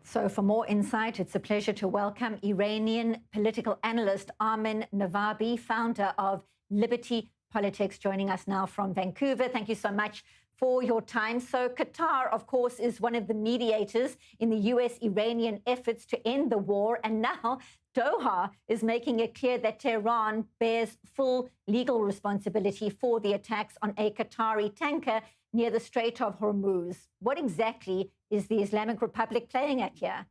So for more insight, it's a pleasure to welcome Iranian political analyst Armin Navabi, founder of Liberty Politics, joining us now from Vancouver. Thank you so much for your time. So Qatar, of course, is one of the mediators in the US-Iranian efforts to end the war. And now Doha is making it clear that Tehran bears full legal responsibility for the attacks on a Qatari tanker near the Strait of Hormuz. What exactly is the Islamic Republic playing at here?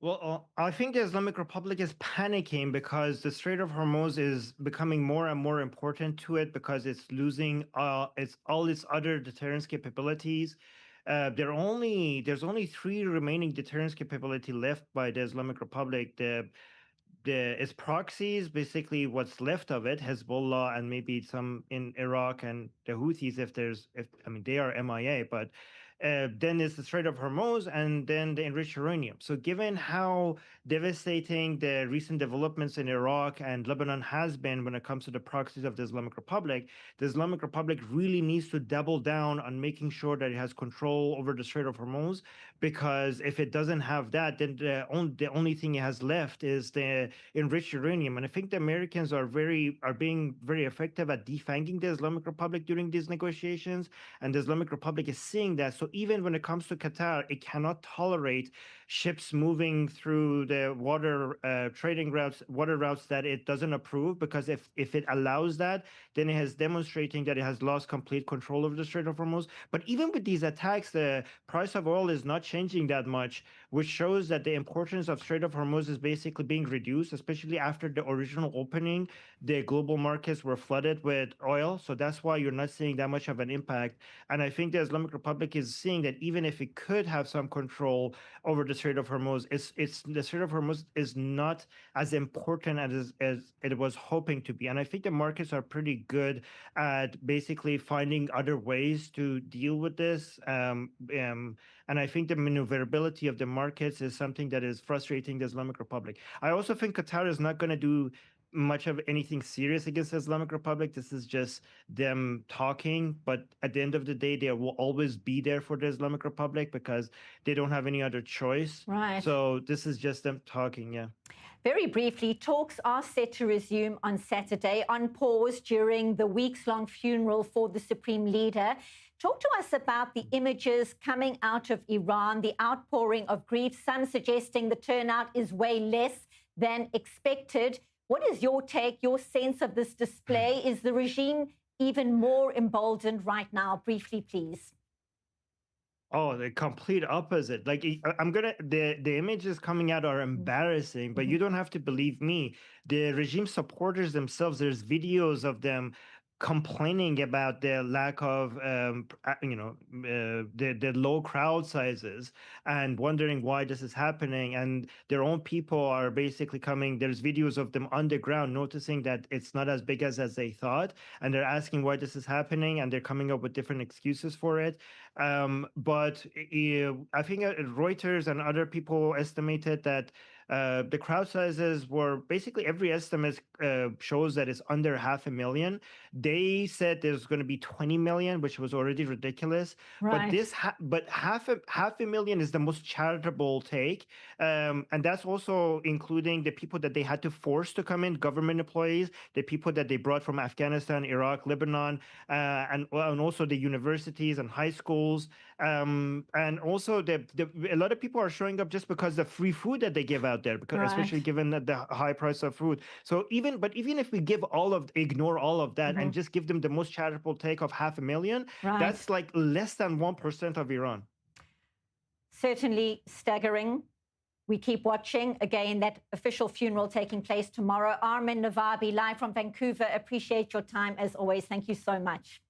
Well, I think the Islamic Republic is panicking because the Strait of Hormuz is becoming more and more important to it because it's losing all its other deterrence capabilities. There's only three remaining deterrence capability left by the Islamic Republic. Its proxies, basically what's left of it, Hezbollah and maybe some in Iraq and the Houthis, if they are MIA, but then it's the Strait of Hormuz and then the enriched uranium. So given how devastating the recent developments in Iraq and Lebanon has been when it comes to the proxies of the Islamic Republic really needs to double down on making sure that it has control over the Strait of Hormuz, because if it doesn't have that, then the only thing it has left is the enriched uranium. And I think the Americans are being very effective at defanging the Islamic Republic during these negotiations, and the Islamic Republic is seeing that. So even when it comes to Qatar, it cannot tolerate ships moving through the water routes that it doesn't approve, because if it allows that, then it is demonstrating that it has lost complete control over the Strait of Hormuz. But even with these attacks, the price of oil is not changing that much, which shows that the importance of Strait of Hormuz is basically being reduced, especially after the original opening. The global markets were flooded with oil, so that's why you're not seeing that much of an impact. And I think the Islamic Republic is seeing that even if it could have some control over the Strait of Hormuz, the Strait of Hormuz is not as important as it was hoping to be. And I think the markets are pretty good at basically finding other ways to deal with this. And I think the maneuverability of the markets is something that is frustrating the Islamic Republic. I also think Qatar is not going to do much of anything serious against the Islamic Republic. This is just them talking, but at the end of the day, they will always be there for the Islamic Republic because they don't have any other choice. Right. So this is just them talking, yeah. Very briefly, talks are set to resume on Saturday, on pause during the weeks-long funeral for the Supreme Leader. Talk to us about the images coming out of Iran, the outpouring of grief, some suggesting the turnout is way less than expected. What is your take, your sense of this display? Is the regime even more emboldened right now? Briefly, please. Oh, the complete opposite. Like the images coming out are embarrassing, but you don't have to believe me. The regime supporters themselves, there's videos of them complaining about the lack of the low crowd sizes and wondering why this is happening, and their own people are basically coming. There's videos of them on the ground noticing that it's not as big as they thought, and they're asking why this is happening, and they're coming up with different excuses for it. But I think Reuters and other people estimated that the crowd sizes were basically, every estimate shows that it's under 500,000. They said there's going to be 20 million, which was already ridiculous. Right. But half a million is the most charitable take, and that's also including the people that they had to force to come in, government employees, the people that they brought from Afghanistan, Iraq, Lebanon, and also the universities and high schools, and also a lot of people are showing up just because the free food that they give out there, because Right. especially given the high price of food. So even if we ignore all of that and just give them the most charitable take of 500,000, Right. that's like less than 1% of Iran. Certainly staggering. We keep watching. Again, that official funeral taking place tomorrow. Armin Navabi, live from Vancouver. Appreciate your time as always. Thank you so much.